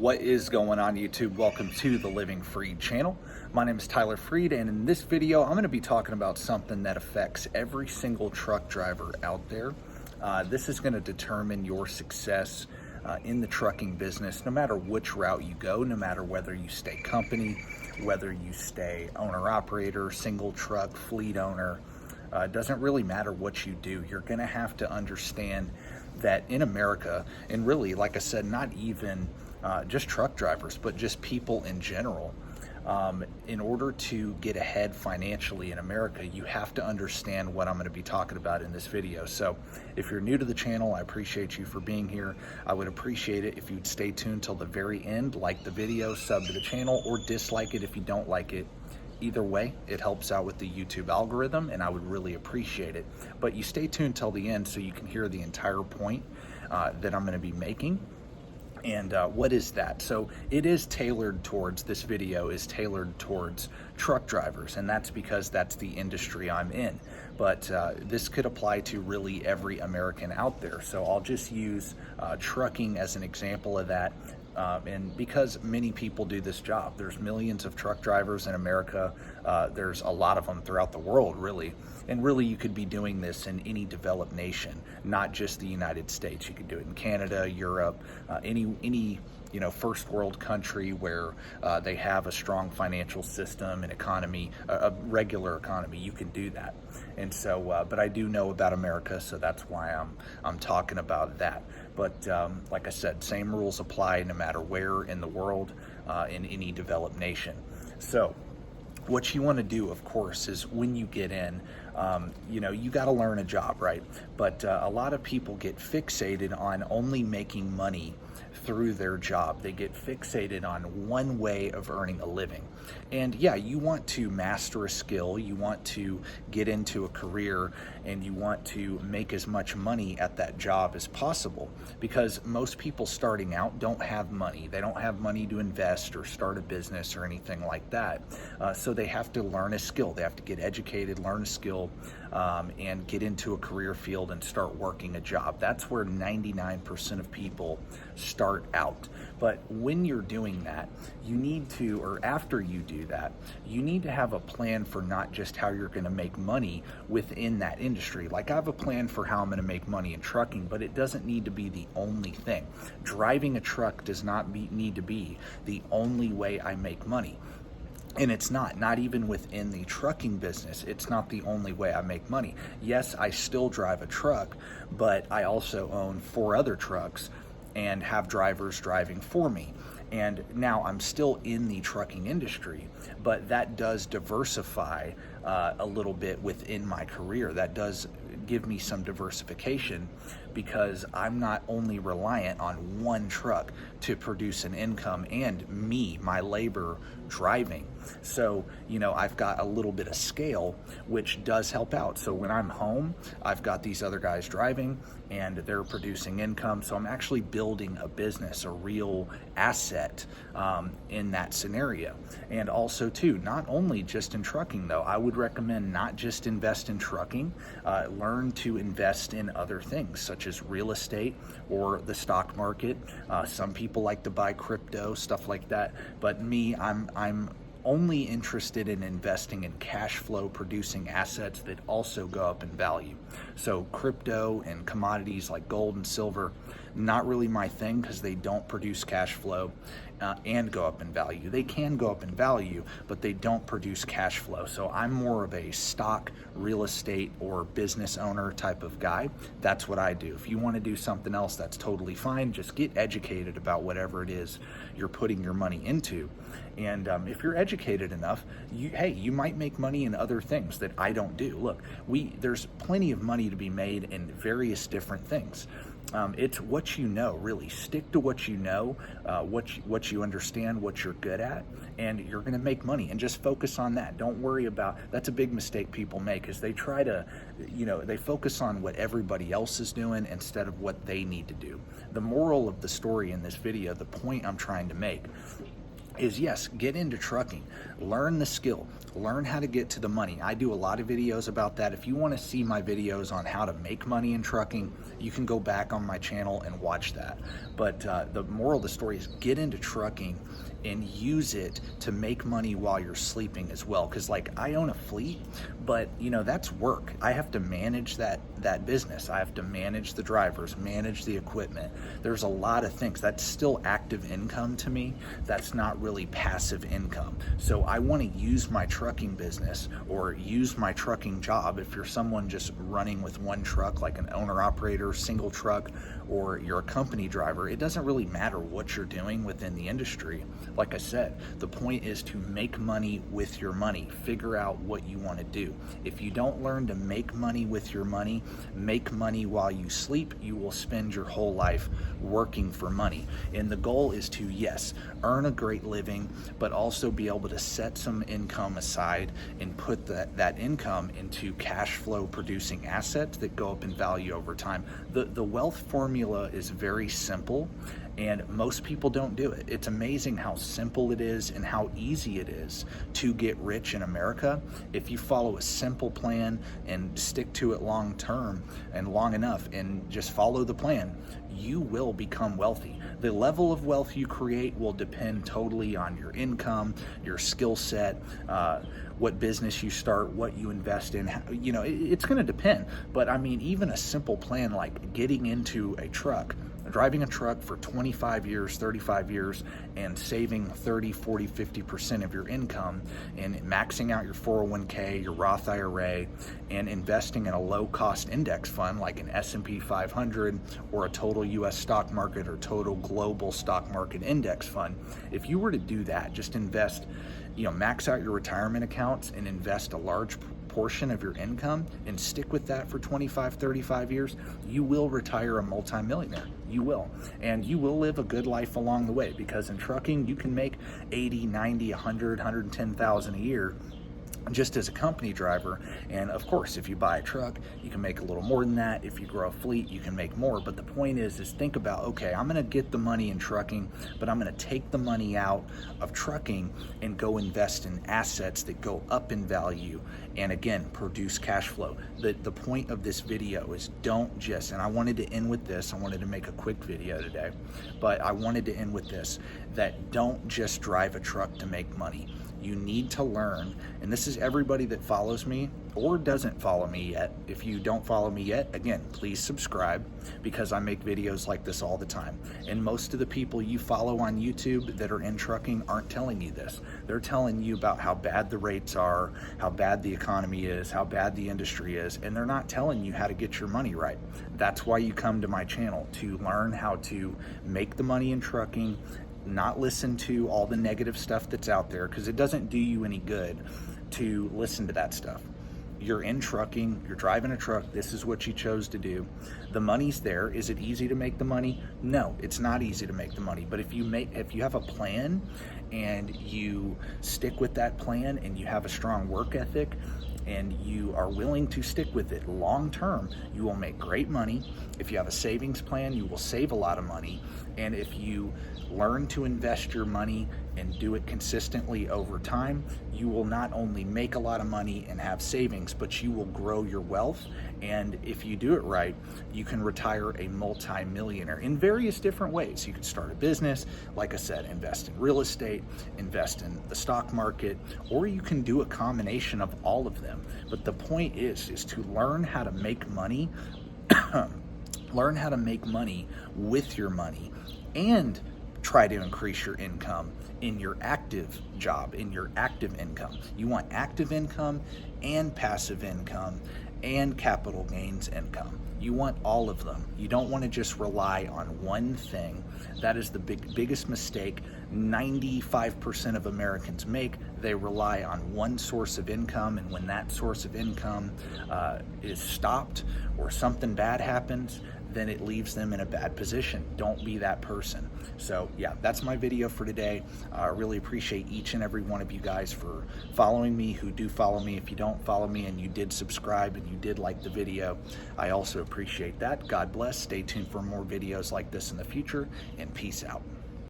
What is going on, YouTube? Welcome to the Living Freed channel. My name is Tyler Freed, and in this video I'm going to be talking about something that affects every single truck driver out there. This is going to determine your success in the trucking business, no matter which route you go, no matter whether you stay company, whether you stay owner-operator, single truck, fleet owner. It doesn't really matter what you do. You're going to have to understand that in America, and really, like I said, not even just truck drivers, but just people in general, in order to get ahead financially in America, you have to understand what I'm going to be talking about in this video. So if you're new to the channel, I appreciate you for being here. I would appreciate it if you'd stay tuned till the very end, like the video, sub to the channel, or dislike it if you don't like it. Either way, it helps out with the YouTube algorithm, and I would really appreciate it. But you stay tuned till the end so you can hear the entire point that I'm going to be making. And what is that? So it is tailored towards, this video is tailored towards truck drivers, and that's because that's the industry I'm in. But this could apply to really every American out there. So I'll just use trucking as an example of that. And because many people do this job, there's millions of truck drivers in America. There's a lot of them throughout the world, really. And really, you could be doing this in any developed nation, not just the United States. You could do it in Canada, Europe, any first world country where they have a strong financial system and economy, a regular economy. You can do that. And so, but I do know about America, so that's why I'm talking about that. But like I said, same rules apply no matter where in the world, in any developed nation. So what you want to do, of course, is when you get in, you got to learn a job, right? But a lot of people get fixated on only making money through their job. They get fixated on one way of earning a living. And yeah, you want to master a skill, you want to get into a career, and you want to make as much money at that job as possible, because most people starting out don't have money. They don't have money to invest or start a business or anything like that. So they have to learn a skill. They have to get educated, learn a skill, and get into a career field and start working a job. That's where 99% of people start out. But when you're doing that, you need to, or after you do that, you need to have a plan for not just how you're going to make money within that industry. Like, I have a plan for how I'm going to make money in trucking, but it doesn't need to be the only thing. Driving a truck does not need to be the only way I make money. And it's not even within the trucking business. It's not the only way I make money. Yes, I still drive a truck, but I also own 4 other trucks and have drivers driving for me. And now I'm still in the trucking industry, but that does diversify a little bit within my career. That does give me some diversification, because I'm not only reliant on one truck to produce an income and me, my labor, driving. So, I've got a little bit of scale, which does help out. So when I'm home, I've got these other guys driving and they're producing income. So I'm actually building a business, a real asset in that scenario. And also too, not only just in trucking though, I would recommend not just invest in trucking, learn to invest in other things such as real estate or the stock market. Some people like to buy crypto, stuff like that. But me, I'm only interested in investing in cash flow producing assets that also go up in value. So crypto and commodities like gold and silver, not really my thing, because they don't produce cash flow and go up in value. They can go up in value, but they don't produce cash flow. So I'm more of a stock, real estate, or business owner type of guy. That's what I do. If you want to do something else, that's totally fine. Just get educated about whatever it is you're putting your money into. And if you're educated enough, you might make money in other things that I don't do. Look, there's plenty of money to be made in various different things. It's what you know, really. Stick to what you know, what you understand, what you're good at, and you're going to make money. And just focus on that. Don't worry about, that's a big mistake people make, is they try to, they focus on what everybody else is doing instead of what they need to do. The moral of the story in this video, the point I'm trying to make, is yes, get into trucking, learn the skill, learn how to get to the money. I do a lot of videos about that. If you want to see my videos on how to make money in trucking, you can go back on my channel and watch that. But the moral of the story is get into trucking and use it to make money while you're sleeping as well. Because like I own a fleet, but you know, that's work. I have to manage that business. I have to manage the drivers, manage the equipment. There's a lot of things. That's still active income to me. That's not really passive income. So I want to use my trucking business or use my trucking job. If you're someone just running with one truck, like an owner operator, single truck, or you're a company driver, it doesn't really matter what you're doing within the industry. Like I said, the point is to make money with your money. Figure out what you want to do. If you don't learn to make money with your money, make money while you sleep, you will spend your whole life working for money. And the goal is to, yes, earn a great living, but also be able to set some income aside and put that income into cash flow producing assets that go up in value over time. The wealth formula is very simple, and most people don't do it. It's amazing how simple it is and how easy it is to get rich in America. If you follow a simple plan and stick to it long term and long enough and just follow the plan, you will become wealthy. The level of wealth you create will depend totally on your income, your skill set, what business you start, what you invest in. You know, it's going to depend. But I mean, even a simple plan like getting into a truck, driving a truck for 25 years, 35 years, and saving 30, 40, 50% of your income, and maxing out your 401k, your Roth IRA, and investing in a low-cost index fund like an S&P 500 or a total U.S. stock market or total global stock market index fund. If you were to do that, just invest, you know, max out your retirement accounts and invest a large portion of your income and stick with that for 25, 35 years, you will retire a multimillionaire. You will. And you will live a good life along the way, because in trucking, you can make 80, 90, 100, 110,000 a year just as a company driver. And of course, if you buy a truck, you can make a little more than that. If you grow a fleet, you can make more. But the point is think about, okay, I'm going to get the money in trucking, but I'm going to take the money out of trucking and go invest in assets that go up in value and again, produce cash flow. The point of this video is don't just, and I wanted to end with this, I wanted to make a quick video today, but I wanted to end with this, that don't just drive a truck to make money. You need to learn, and this is everybody that follows me or doesn't follow me yet. If you don't follow me yet, again, please subscribe, because I make videos like this all the time. And most of the people you follow on YouTube that are in trucking aren't telling you this. They're telling you about how bad the rates are, how bad the economy is, how bad the industry is, and they're not telling you how to get your money right. That's why you come to my channel, to learn how to make the money in trucking, not listen to all the negative stuff that's out there, because it doesn't do you any good to listen to that stuff. You're in trucking, you're driving a truck, this is what you chose to do. The money's there. Is it easy to make the money? No, it's not easy to make the money. But if you have a plan and you stick with that plan and you have a strong work ethic and you are willing to stick with it long term, you will make great money. If you have a savings plan, you will save a lot of money. And if you learn to invest your money and do it consistently over time, you will not only make a lot of money and have savings, but you will grow your wealth. And if you do it right, you can retire a multi-millionaire in various different ways. You can start a business, like I said, invest in real estate, invest in the stock market, or you can do a combination of all of them. But the point is to learn how to make money, learn how to make money with your money, and try to increase your income in your active job, in your active income. You want active income and passive income and capital gains income. You want all of them. You don't want to just rely on one thing. That is the biggest mistake 95% of Americans make. They rely on one source of income, and when that source of income is stopped or something bad happens, then it leaves them in a bad position. Don't be that person. So yeah, that's my video for today. I really appreciate each and every one of you guys for following me, who do follow me. If you don't follow me and you did subscribe and you did like the video, I also appreciate that. God bless. Stay tuned for more videos like this in the future, and peace out.